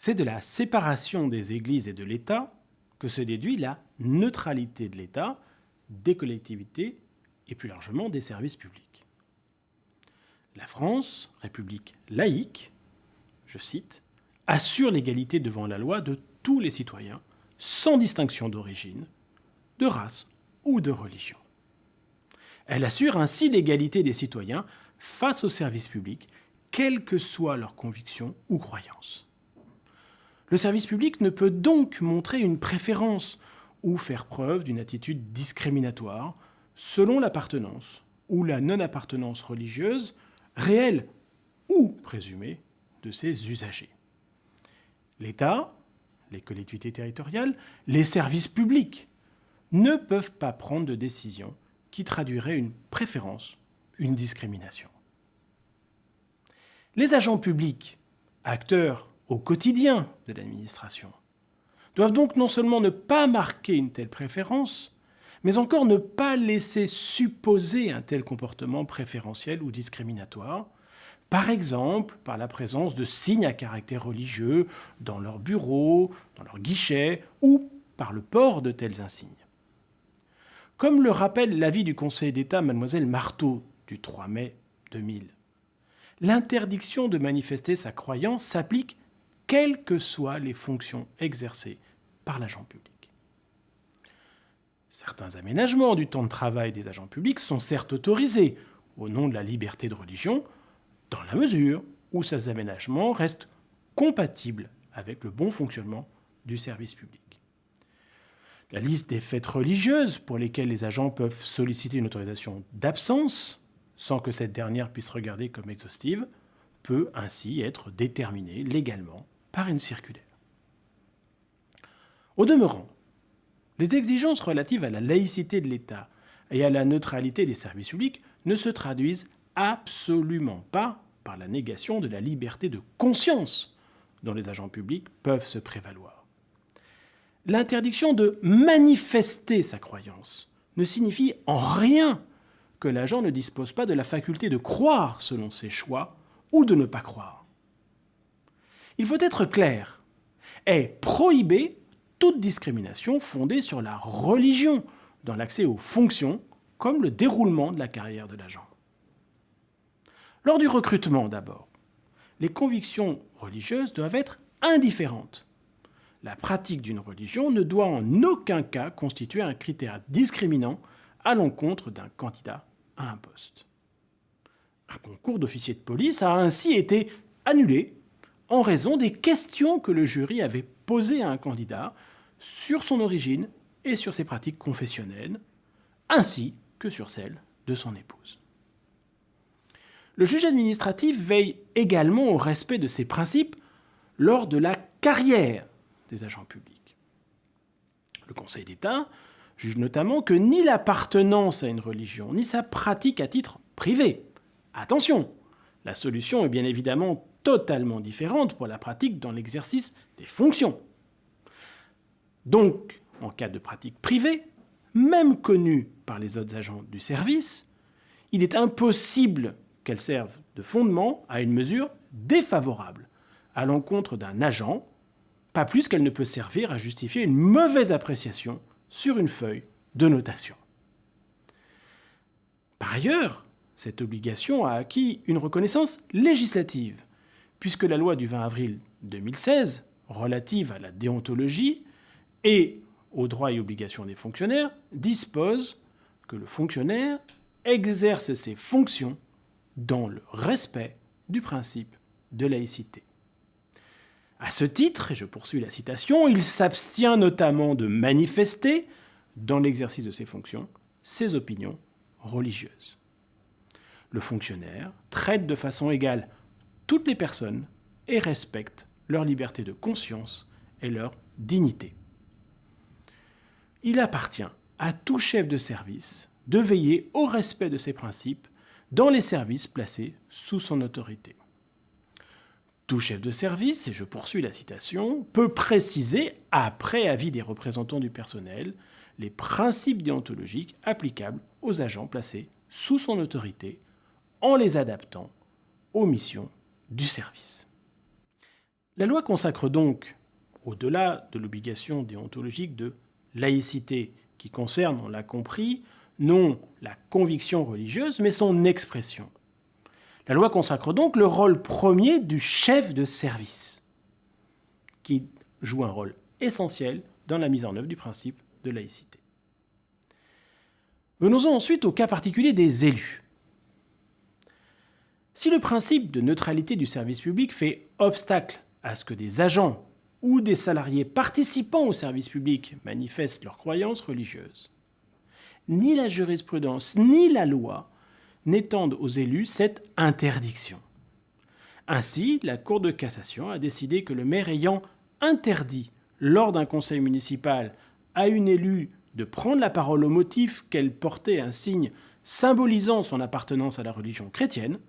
C'est de la séparation des Églises et de l'État que se déduit la neutralité de l'État, des collectivités et plus largement des services publics. La France, république laïque, je cite, assure l'égalité devant la loi de tous les citoyens, sans distinction d'origine, de race ou de religion. Elle assure ainsi l'égalité des citoyens face aux services publics, quelles que soient leurs convictions ou croyances. Le service public ne peut donc montrer une préférence ou faire preuve d'une attitude discriminatoire selon l'appartenance ou la non-appartenance religieuse, réelle ou présumée, de ses usagers. L'État, les collectivités territoriales, les services publics ne peuvent pas prendre de décision qui traduirait une préférence, une discrimination. Les agents publics, acteurs au quotidien de l'administration, doivent donc non seulement ne pas marquer une telle préférence, mais encore ne pas laisser supposer un tel comportement préférentiel ou discriminatoire, par exemple par la présence de signes à caractère religieux dans leurs bureaux, dans leurs guichets, ou par le port de tels insignes. Comme le rappelle l'avis du Conseil d'État Mademoiselle Marteau du 3 mai 2000, l'interdiction de manifester sa croyance s'applique quelles que soient les fonctions exercées par l'agent public. Certains aménagements du temps de travail des agents publics sont certes autorisés au nom de la liberté de religion, dans la mesure où ces aménagements restent compatibles avec le bon fonctionnement du service public. La liste des fêtes religieuses pour lesquelles les agents peuvent solliciter une autorisation d'absence, sans que cette dernière puisse regarder comme exhaustive, peut ainsi être déterminée légalement par une circulaire. Au demeurant, les exigences relatives à la laïcité de l'État et à la neutralité des services publics ne se traduisent absolument pas par la négation de la liberté de conscience dont les agents publics peuvent se prévaloir. L'interdiction de manifester sa croyance ne signifie en rien que l'agent ne dispose pas de la faculté de croire selon ses choix ou de ne pas croire. Il faut être clair, est prohibée toute discrimination fondée sur la religion dans l'accès aux fonctions comme le déroulement de la carrière de l'agent. Lors du recrutement d'abord, les convictions religieuses doivent être indifférentes. La pratique d'une religion ne doit en aucun cas constituer un critère discriminant à l'encontre d'un candidat à un poste. Un concours d'officier de police a ainsi été annulé en raison des questions que le jury avait posées à un candidat sur son origine et sur ses pratiques confessionnelles, ainsi que sur celles de son épouse. Le juge administratif veille également au respect de ces principes lors de la carrière des agents publics. Le Conseil d'État juge notamment que ni l'appartenance à une religion, ni sa pratique à titre privé. Attention, la solution est bien évidemment totalement différente pour la pratique dans l'exercice des fonctions. Donc, en cas de pratique privée, même connue par les autres agents du service, il est impossible qu'elle serve de fondement à une mesure défavorable à l'encontre d'un agent, pas plus qu'elle ne peut servir à justifier une mauvaise appréciation sur une feuille de notation. Par ailleurs, cette obligation a acquis une reconnaissance législative, puisque la loi du 20 avril 2016, relative à la déontologie et aux droits et obligations des fonctionnaires, dispose que le fonctionnaire exerce ses fonctions dans le respect du principe de laïcité. À ce titre, et je poursuis la citation, il s'abstient notamment de manifester, dans l'exercice de ses fonctions, ses opinions religieuses. Le fonctionnaire traite de façon égale toutes les personnes et respecte leur liberté de conscience et leur dignité. Il appartient à tout chef de service de veiller au respect de ces principes dans les services placés sous son autorité. Tout chef de service, et je poursuis la citation, peut préciser, après avis des représentants du personnel, les principes déontologiques applicables aux agents placés sous son autorité en les adaptant aux missions du service. La loi consacre donc, au-delà de l'obligation déontologique de laïcité, qui concerne, on l'a compris, non la conviction religieuse, mais son expression. La loi consacre donc le rôle premier du chef de service, qui joue un rôle essentiel dans la mise en œuvre du principe de laïcité. Venons-en ensuite au cas particulier des élus. Si le principe de neutralité du service public fait obstacle à ce que des agents ou des salariés participant au service public manifestent leurs croyances religieuses, ni la jurisprudence ni la loi n'étendent aux élus cette interdiction. Ainsi, la Cour de cassation a décidé que le maire ayant interdit, lors d'un conseil municipal, à une élue de prendre la parole au motif qu'elle portait un signe symbolisant son appartenance à la religion chrétienne,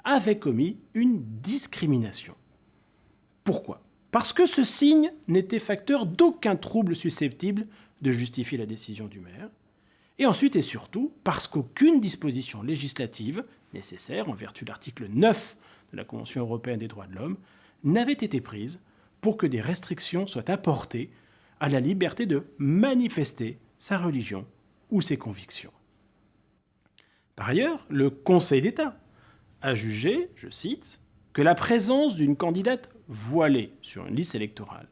avait commis une discrimination. Pourquoi ? Parce que ce signe n'était facteur d'aucun trouble susceptible de justifier la décision du maire, et ensuite et surtout parce qu'aucune disposition législative nécessaire en vertu de l'article 9 de la Convention européenne des droits de l'homme n'avait été prise pour que des restrictions soient apportées à la liberté de manifester sa religion ou ses convictions. Par ailleurs, le Conseil d'État a jugé, je cite, que la présence d'une candidate voilée sur une liste électorale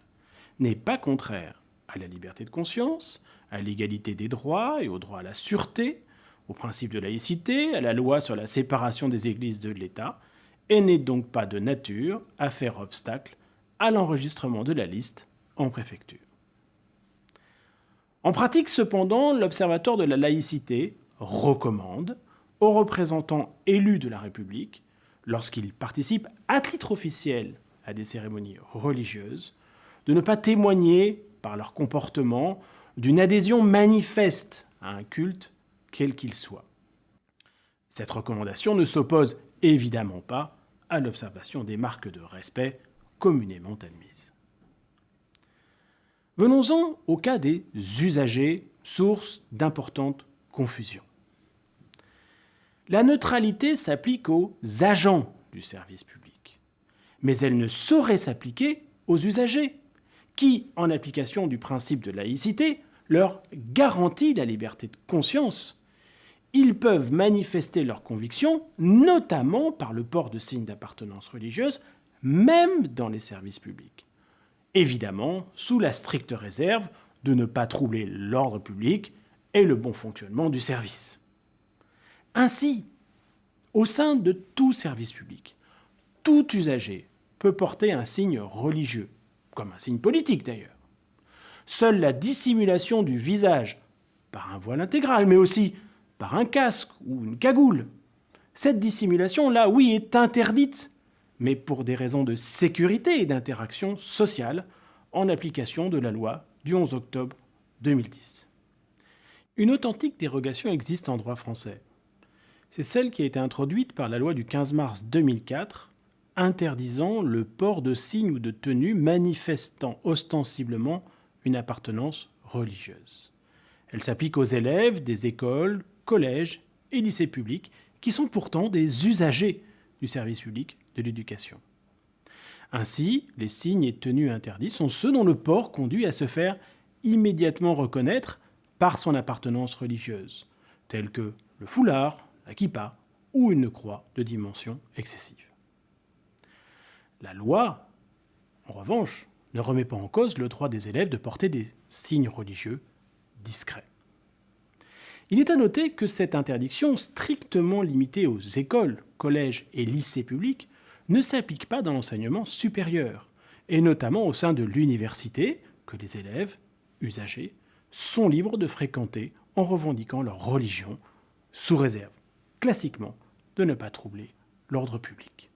n'est pas contraire à la liberté de conscience, à l'égalité des droits et au droit à la sûreté, au principe de laïcité, à la loi sur la séparation des églises de l'État, et n'est donc pas de nature à faire obstacle à l'enregistrement de la liste en préfecture. En pratique, cependant, l'Observatoire de la laïcité recommande aux représentants élus de la République, lorsqu'ils participent à titre officiel à des cérémonies religieuses, de ne pas témoigner, par leur comportement, d'une adhésion manifeste à un culte, quel qu'il soit. Cette recommandation ne s'oppose évidemment pas à l'observation des marques de respect communément admises. Venons-en au cas des usagers, source d'importantes confusions. La neutralité s'applique aux agents du service public, mais elle ne saurait s'appliquer aux usagers, qui, en application du principe de laïcité, leur garantit la liberté de conscience. Ils peuvent manifester leurs convictions, notamment par le port de signes d'appartenance religieuse, même dans les services publics. Évidemment, sous la stricte réserve de ne pas troubler l'ordre public et le bon fonctionnement du service. Ainsi, au sein de tout service public, tout usager peut porter un signe religieux, comme un signe politique d'ailleurs. Seule la dissimulation du visage, par un voile intégral, mais aussi par un casque ou une cagoule, cette dissimulation, là, oui, est interdite, mais pour des raisons de sécurité et d'interaction sociale, en application de la loi du 11 octobre 2010. Une authentique dérogation existe en droit français. C'est celle qui a été introduite par la loi du 15 mars 2004, interdisant le port de signes ou de tenues manifestant ostensiblement une appartenance religieuse. Elle s'applique aux élèves des écoles, collèges et lycées publics qui sont pourtant des usagers du service public de l'éducation. Ainsi, les signes et tenues interdits sont ceux dont le port conduit à se faire immédiatement reconnaître par son appartenance religieuse, tels que le foulard, la kippa ou une croix de dimension excessive. La loi, en revanche, ne remet pas en cause le droit des élèves de porter des signes religieux discrets. Il est à noter que cette interdiction strictement limitée aux écoles, collèges et lycées publics ne s'applique pas dans l'enseignement supérieur, et notamment au sein de l'université, que les élèves, usagers, sont libres de fréquenter en revendiquant leur religion, sous réserve, classiquement, de ne pas troubler l'ordre public.